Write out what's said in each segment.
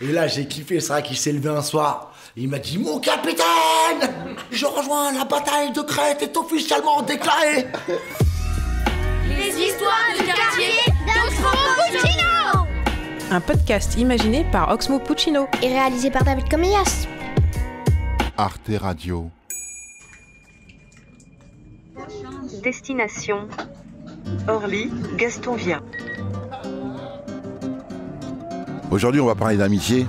Et là, j'ai kiffé, c'est vrai qu'il s'est levé un soir. Il m'a dit, mon capitaine, je rejoins la bataille de Crète est officiellement déclarée. Les histoires du quartier d'Oxmo Puccino. Un podcast imaginé par Oxmo Puccino et réalisé par David Comillas. Arte Radio. Destination Orly, Gastonvia. Aujourd'hui, on va parler d'amitié,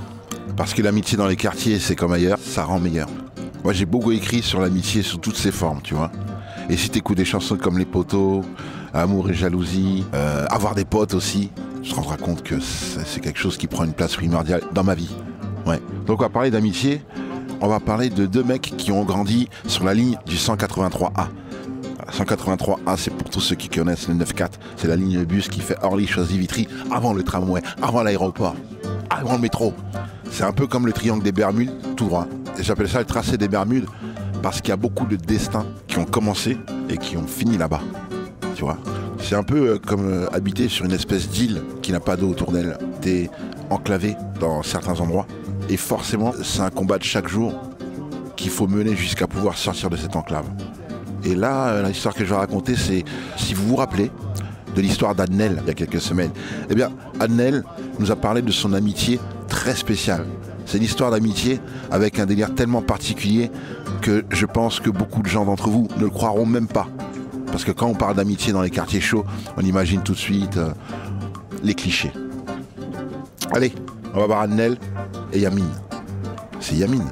parce que l'amitié dans les quartiers, c'est comme ailleurs, ça rend meilleur. Moi, j'ai beaucoup écrit sur l'amitié sous toutes ses formes, tu vois. Et si t'écoutes des chansons comme Les Poteaux, Amour et jalousie, Avoir des potes aussi, tu te rendras compte que c'est quelque chose qui prend une place primordiale dans ma vie. Ouais. Donc on va parler d'amitié, on va parler de deux mecs qui ont grandi sur la ligne du 183A. 183A, c'est pour tous ceux qui connaissent le 9-4, c'est la ligne de bus qui fait Orly-Choisy-Vitry avant le tramway, avant l'aéroport, avant le métro. C'est un peu comme le triangle des Bermudes, tout droit. Et j'appelle ça le tracé des Bermudes parce qu'il y a beaucoup de destins qui ont commencé et qui ont fini là-bas. Tu vois, c'est un peu comme habiter sur une espèce d'île qui n'a pas d'eau autour d'elle. T'es enclavé dans certains endroits et forcément, c'est un combat de chaque jour qu'il faut mener jusqu'à pouvoir sortir de cette enclave. Et là, l'histoire que je vais raconter, c'est, si vous vous rappelez, de l'histoire d'Adnel, il y a quelques semaines. Eh bien, Adnel nous a parlé de son amitié très spéciale. C'est une histoire d'amitié avec un délire tellement particulier que je pense que beaucoup de gens d'entre vous ne le croiront même pas. Parce que quand on parle d'amitié dans les quartiers chauds, on imagine tout de suite les clichés. Allez, on va voir Adnel et Yamine. C'est Yamine.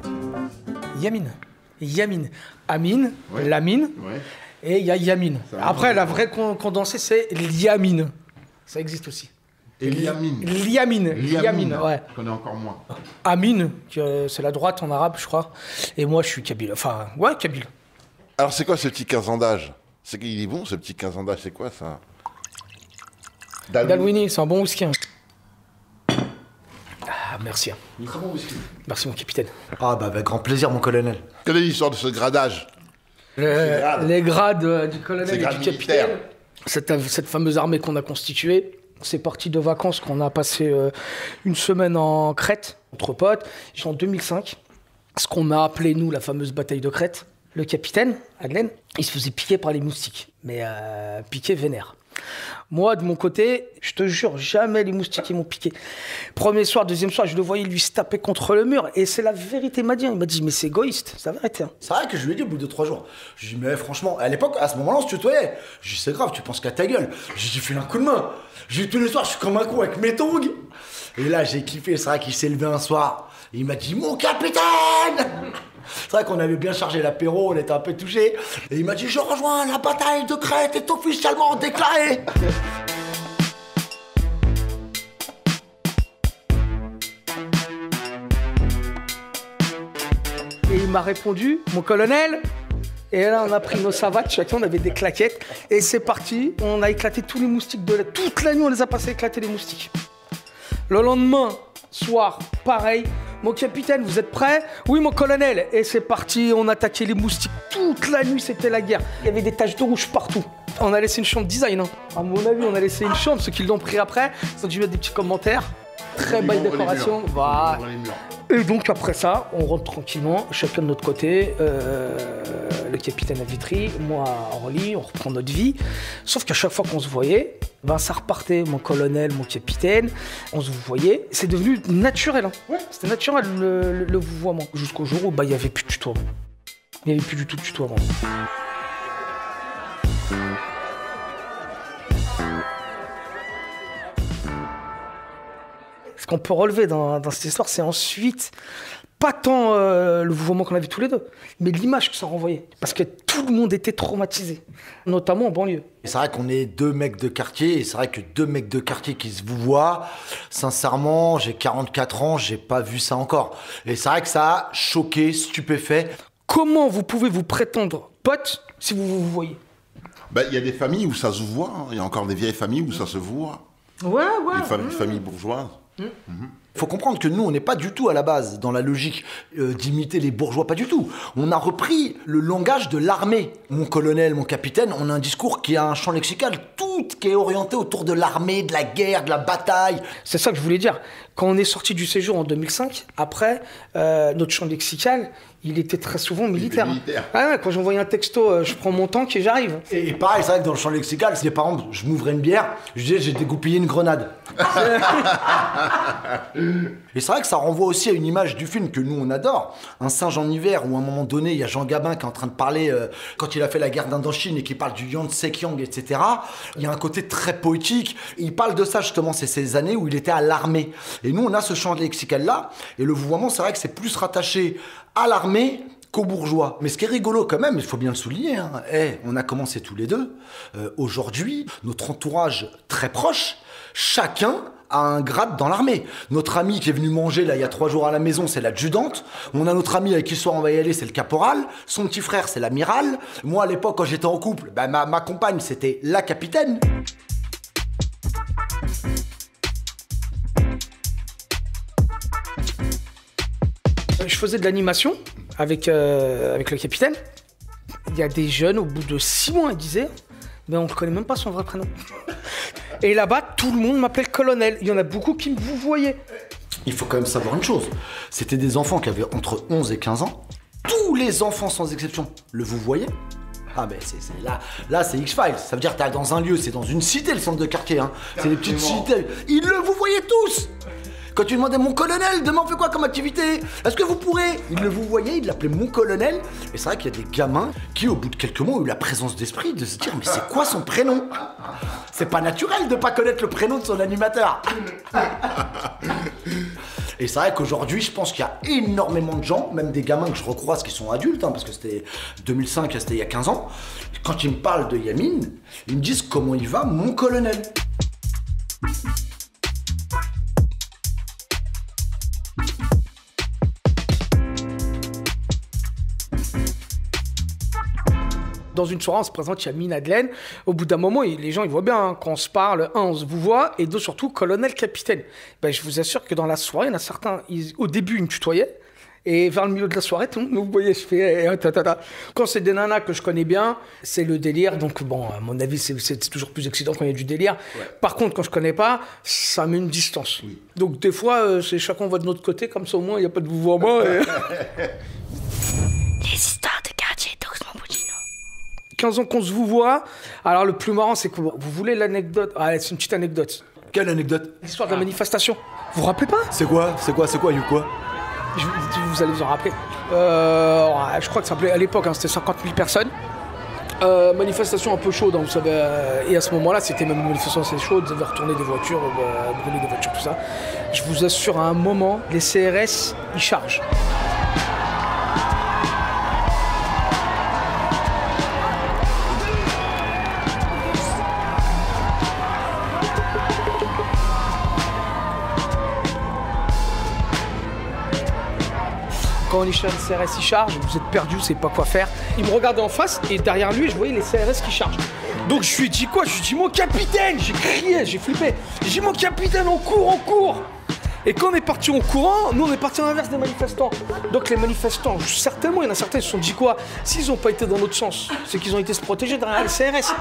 Yamine. Amine, ouais. Lamine, ouais. Et il y a Yamine. Après, la vraie condensée, c'est Liamine. Ça existe aussi. Et Liamine, ouais. Je connais encore moins. Amine, c'est la droite en arabe, je crois. Et moi, je suis kabyle. Enfin, ouais, kabyle. Alors, c'est quoi ce petit 15 ans d'âge? C'est qu'il est bon, ce petit 15 ans d'âge, c'est quoi ça? Dalwini, c'est un bon whisky. Ah, merci. Très bon whisky. Merci, mon capitaine. Ah, bah, avec grand plaisir, mon colonel. Quelle est l'histoire de ce gradage? Les grades du colonel et du capitaine. Cette fameuse armée qu'on a constituée. C'est parti de vacances qu'on a passé une semaine en Crète, entre potes. En 2005, ce qu'on a appelé, nous, la fameuse bataille de Crète. Le capitaine, Adlen, il se faisait piquer par les moustiques. Mais piquer vénère. Moi, de mon côté, je te jure, jamais les moustiques m'ont piqué. Premier soir, deuxième soir, je le voyais lui se taper contre le mur. Et c'est la vérité, il m'a dit. Il m'a dit, mais c'est égoïste, c'est la vérité. Hein. C'est vrai que je lui ai dit au bout de 3 jours. Je lui ai dit, mais franchement, à l'époque, à ce moment-là, on se tutoyait. Je lui ai dit, c'est grave, tu penses qu'à ta gueule. J'ai dit, file un coup de main. J'ai dit, tous les soirs, je suis comme un con avec mes tongs. Et là, j'ai kiffé. C'est vrai qu'il s'est levé un soir. Et il m'a dit, mon capitaine! C'est vrai qu'on avait bien chargé l'apéro, on était un peu touchés. Et il m'a dit, je rejoins la bataille de Crète est officiellement déclarée. Et il m'a répondu, mon colonel. Et là, on a pris nos savates, chacun, on avait des claquettes. Et c'est parti, on a éclaté tous les moustiques toute la nuit, on les a passés à éclater les moustiques. Le lendemain, soir, pareil. Mon capitaine, vous êtes prêts? Oui, mon colonel. Et c'est parti, on attaquait les moustiques. Toute la nuit, c'était la guerre. Il y avait des taches de rouge partout. On a laissé une chambre design. Hein. À mon avis, on a laissé une chambre. Ceux qui l'ont pris après, ils ont dû mettre des petits commentaires. Très belle décoration. Voilà. Et donc, après ça, on rentre tranquillement, chacun de notre côté. Le capitaine à Vitry, moi à Orly, on reprend notre vie. Sauf qu'à chaque fois qu'on se voyait, ben ça repartait, mon colonel, mon capitaine, on se voyait. C'est devenu naturel. Hein. Ouais. C'était naturel le vouvoiement. Jusqu'au jour où il n'y avait plus de tutoiement. Il n'y avait plus du tout de tutoiement. Ce qu'on peut relever dans cette histoire, c'est ensuite pas tant le vouvoiement qu'on avait tous les deux, mais l'image que ça renvoyait. Parce que tout le monde était traumatisé, notamment en banlieue. C'est vrai qu'on est 2 mecs de quartier, et c'est vrai que 2 mecs de quartier qui se vouvoient, sincèrement, j'ai 44 ans, j'ai pas vu ça encore. Et c'est vrai que ça a choqué, stupéfait. Comment vous pouvez vous prétendre pote si vous vous voyez? Bah, y a des familles où ça se voit, hein. Il y a encore des vieilles familles où ça se voit. Ouais. Les familles bourgeoises. Il faut comprendre que nous, on n'est pas du tout à la base dans la logique d'imiter les bourgeois, pas du tout. On a repris le langage de l'armée. Mon colonel, mon capitaine, on a un discours qui a un champ lexical tout tout qui est orienté autour de l'armée, de la guerre, de la bataille. C'est ça que je voulais dire. Quand on est sorti du séjour en 2005, après, notre champ lexical, il était très souvent militaire. Ah ouais, quand j'envoyais un texto, je prends mon tank et j'arrive. Et pareil, c'est vrai que dans le champ lexical, si par exemple je m'ouvrais une bière, je disais j'ai dégoupillé une grenade. Et c'est vrai que ça renvoie aussi à une image du film que nous on adore. Un singe en hiver où à un moment donné il y a Jean Gabin qui est en train de parler quand il a fait la guerre d'Indochine et qui parle du Yangtze-Kiang, etc. Il y a un côté très poétique. Il parle de ça justement, c'est ces années où il était à l'armée. Et nous on a ce champ lexical là. Et le vouvoiement, c'est vrai que c'est plus rattaché à l'armée qu'aux bourgeois. Mais ce qui est rigolo quand même, il faut bien le souligner, hein, on a commencé tous les deux. Aujourd'hui, notre entourage très proche, chacun a un grade dans l'armée. Notre ami qui est venu manger là il y a 3 jours à la maison, c'est l'adjudante. On a notre ami avec qui ce soir on va y aller, c'est le caporal. Son petit frère, c'est l'amiral. Moi à l'époque, quand j'étais en couple, ma compagne, c'était la capitaine. Je faisais de l'animation avec le capitaine. Il y a des jeunes, au bout de 6 mois, ils disaient mais on ne connaît même pas son vrai prénom. Et là-bas, tout le monde m'appelait le colonel. Il y en a beaucoup qui me vous voyaient. Il faut quand même savoir une chose. C'était des enfants qui avaient entre 11 et 15 ans. Tous les enfants, sans exception, le vous voyez. Ah ben là c'est X-Files. Ça veut dire que t'es dans un lieu, c'est dans une cité, le centre de quartier. Hein. C'est des petites cités. Ils le vous voyaient tous. Quand tu demandais mon colonel, demain on fait quoi comme activité? Est-ce que vous pourrez? Il le vous voyait, il l'appelait mon colonel. Et c'est vrai qu'il y a des gamins qui, au bout de quelques mois, ont eu la présence d'esprit de se dire mais c'est quoi son prénom? C'est pas naturel de pas connaître le prénom de son animateur. Et c'est vrai qu'aujourd'hui, je pense qu'il y a énormément de gens, même des gamins que je recroise qui sont adultes, hein, parce que c'était 2005, c'était il y a 15 ans. Quand ils me parlent de Yamine, ils me disent comment il va, mon colonel. Dans une soirée, on se présente, il y a Mine Adelaine. Au bout d'un moment, les gens ils voient bien, hein, quand on se parle, on se vous voit, et deux, surtout, colonel, capitaine. Ben, je vous assure que dans la soirée, il y en a certains, au début, ils me tutoyaient, et vers le milieu de la soirée, tout le monde, vous voyez, je fais... Quand c'est des nanas que je connais bien, c'est le délire, donc bon, à mon avis, c'est toujours plus excitant quand il y a du délire. Ouais. Par contre, quand je connais pas, ça met une distance. Oui. Donc des fois, c'est chacun va de notre côté, comme ça au moins, il n'y a pas de vouvoiement. Et... Les histoires de quartier d'Oxmo Puccino. 15 ans qu'on se vous voit. Alors le plus marrant, c'est que vous voulez l'anecdote. Ah, c'est une petite anecdote. Quelle anecdote? L'histoire de la manifestation. Vous vous rappelez pas? C'est quoi, you quoi? Vous allez vous en rappeler. Je crois que ça s'appelait à l'époque, hein, c'était 50 000 personnes. Manifestation un peu chaude, hein, vous savez. Et à ce moment-là, c'était même une manifestation assez chaude. Vous avez retourné des voitures, brûlé des voitures, tout ça. Je vous assure, à un moment, les CRS, ils chargent. Quand les CRS ils chargent, vous êtes perdu, vous savez pas quoi faire. Il me regardait en face et derrière lui, je voyais les CRS qui chargent. Donc je lui ai dit quoi? Je lui ai dit mon capitaine! J'ai crié, j'ai flippé. J'ai dit mon capitaine, on court! Et quand on est parti en courant, nous on est parti à l'inverse des manifestants. Donc les manifestants, certainement, il y en a certains qui se sont dit quoi? S'ils n'ont pas été dans notre sens, c'est qu'ils ont été se protéger derrière les CRS.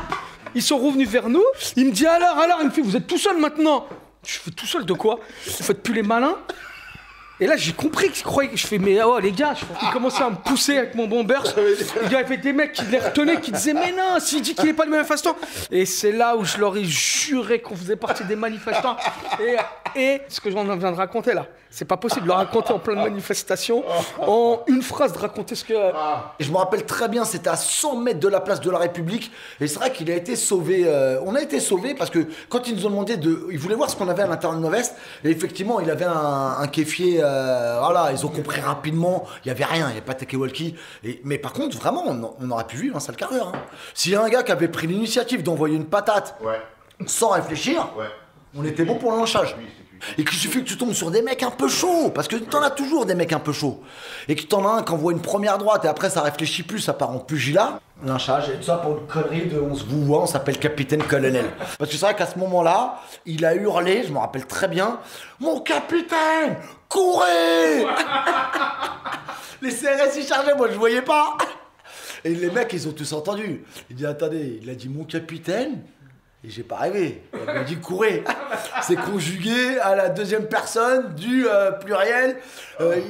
Ils sont revenus vers nous. Il me dit alors, il me fait vous êtes tout seul maintenant? Je fais tout seul de quoi? Vous faites plus les malins? Et là, j'ai compris qu'ils croyaient que je fais, mais oh les gars, ils commençaient à me pousser avec mon bomber. Il y avait des mecs qui les retenaient, qui disaient, mais non, s'il dit qu'il n'est pas le manifestant. Et c'est là où je leur ai juré qu'on faisait partie des manifestants. Et ce que j'en viens de raconter là, c'est pas possible de le raconter en pleine manifestation, en une phrase de raconter ce que... Et je me rappelle très bien, c'était à 100 mètres de la place de la République. Et c'est vrai qu'il a été sauvé. On a été sauvés parce que quand ils nous ont demandé ils voulaient voir ce qu'on avait à l'intérieur de nos vestes. Et effectivement, il avait un kéfier. Voilà, ils ont compris rapidement. Il n'y avait rien, il n'y avait pas de take-walkie. Mais par contre, vraiment, on aurait pu vivre un sale carrure. Hein. S'il y a un gars qui avait pris l'initiative d'envoyer une patate sans réfléchir, on était bon pour le lynchage. Et qu'il suffit que tu tombes sur des mecs un peu chauds, parce que t'en as toujours des mecs un peu chauds. Et que t'en as un qui envoie une première droite et après ça réfléchit plus, ça part en pugilat. Lynchage, et tout ça pour une connerie de on se vous voit, on s'appelle Capitaine Colonel. Parce que c'est vrai qu'à ce moment-là, il a hurlé, je me rappelle très bien, mon capitaine, courez. Les CRS ils chargeaient, moi je voyais pas. Et les mecs ils ont tous entendu. Il dit attendez, il a dit mon capitaine. Et j'ai pas rêvé. Elle m'a dit courez. C'est conjugué à la deuxième personne du pluriel.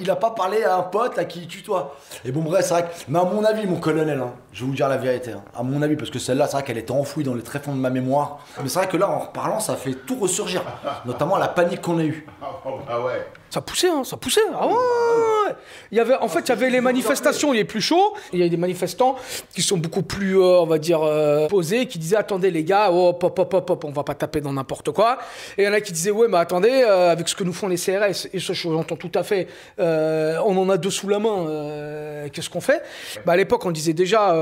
Il a pas parlé à un pote à qui il tutoie. Et bon, bref, c'est vrai que. Mais à mon avis, mon colonel, hein, je vais vous dire la vérité. Hein, à mon avis, parce que celle-là, c'est vrai qu'elle était enfouie dans les tréfonds de ma mémoire. Mais c'est vrai que là, en reparlant, ça fait tout ressurgir. Notamment la panique qu'on a eue. Ah ouais. Ça poussait, hein, ça poussait. Ah ouais. Il y avait, en fait, il y avait les manifestations les plus chauds. Il y a des manifestants qui sont beaucoup plus, on va dire, posés, qui disaient attendez les gars, hop, on va pas taper dans n'importe quoi. Et il y en a qui disaient ouais, mais attendez, avec ce que nous font les CRS, et ça j'entends tout à fait, on en a deux sous la main. Qu'est-ce qu'on fait? Bah, à l'époque, on disait déjà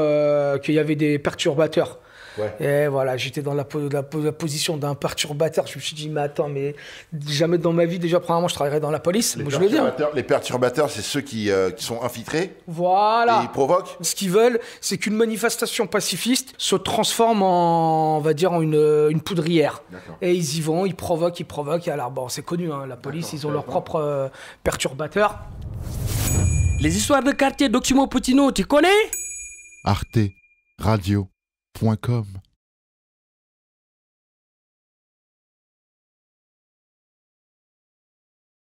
qu'il y avait des perturbateurs. Ouais. Et voilà, j'étais dans la position d'un perturbateur. Je me suis dit, mais attends, mais jamais dans ma vie, déjà, premièrement, je travaillerais dans la police. Les perturbateurs, c'est ceux qui sont infiltrés. Voilà. Et ils provoquent. Ce qu'ils veulent, c'est qu'une manifestation pacifiste se transforme en, on va dire, en une poudrière. Et ils y vont, ils provoquent. Et alors, bon, c'est connu, hein, la police, ils ont leurs propres perturbateurs. Les histoires de quartier d'Oxmo Puccino, tu connais? Arte Radio.com